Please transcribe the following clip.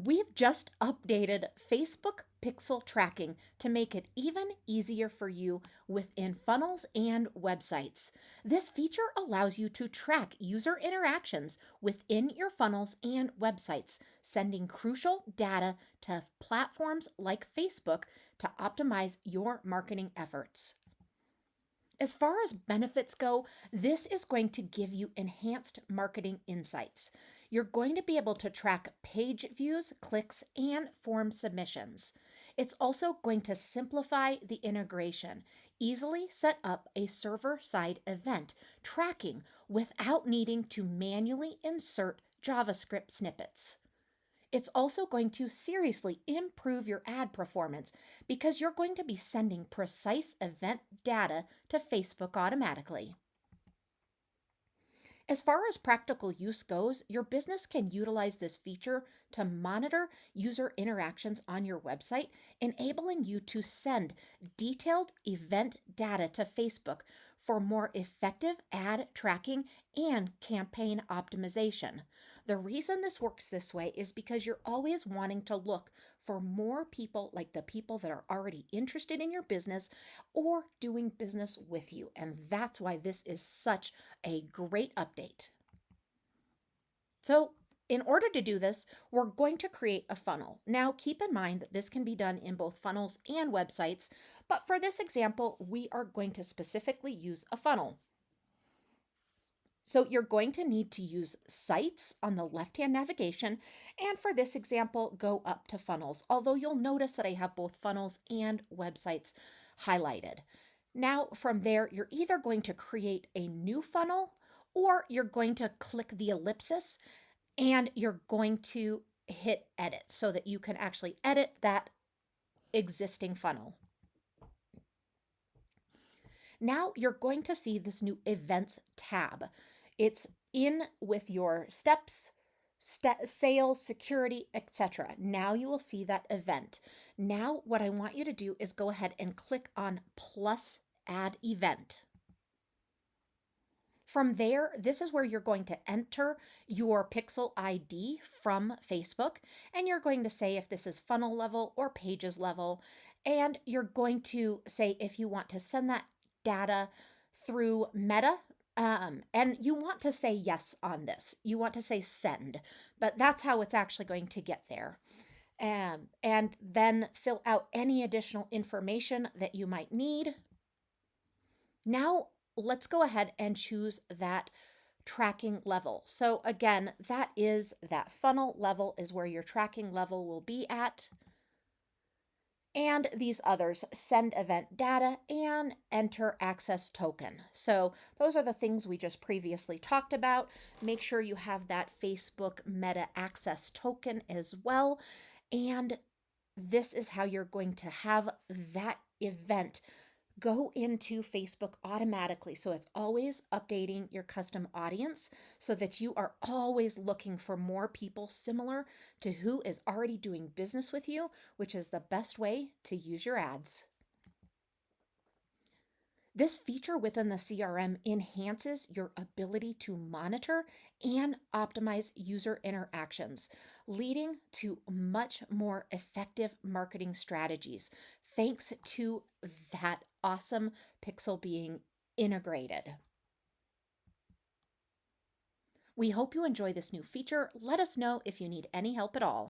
We've just updated Facebook pixel tracking to make it even easier for you within funnels and websites. This feature allows you to track user interactions within your funnels and websites, sending crucial data to platforms like Facebook to optimize your marketing efforts. As far as benefits go, this is going to give you enhanced marketing insights. You're going to be able to track page views, clicks, and form submissions. It's also going to simplify the integration, easily set up a server side event tracking without needing to manually insert JavaScript snippets. It's also going to seriously improve your ad performance because you're going to be sending precise event data to Facebook automatically. As far as practical use goes, your business can utilize this feature to monitor user interactions on your website, enabling you to send detailed event data to Facebook for more effective ad tracking and campaign optimization. The reason this works this way is because you're always wanting to look for more people like the people that are already interested in your business or doing business with you. And that's why this is such a great update. So, in order to do this, we're going to create a funnel. Now, keep in mind that this can be done in both funnels and websites, but for this example, we are going to specifically use a funnel. So you're going to need to use sites on the left-hand navigation, and for this example, go up to funnels, although you'll notice that I have both funnels and websites highlighted. Now from there, you're either going to create a new funnel or you're going to click the ellipsis and you're going to hit edit so that you can actually edit that existing funnel. Now you're going to see this new events tab. It's in with your steps, sales, security, etc. Now you will see that event. Now what I want you to do is go ahead and click on plus add event. From there, this is where you're going to enter your pixel ID from Facebook, and you're going to say if this is funnel level or pages level, and you're going to say if you want to send that data through Meta, and you want to say yes on this. You want to say send, but that's how it's actually going to get there. And then fill out any additional information that you might need. Now, let's go ahead and choose that tracking level. So again, that funnel level is where your tracking level will be at. And these others, send event data and enter access token. So those are the things we just previously talked about. Make sure you have that Facebook Meta access token as well. And this is how you're going to have that event go into Facebook automatically. So it's always updating your custom audience so that you are always looking for more people similar to who is already doing business with you, which is the best way to use your ads. This feature within the CRM enhances your ability to monitor and optimize user interactions, leading to much more effective marketing strategies thanks to that awesome pixel being integrated. We hope you enjoy this new feature. Let us know if you need any help at all.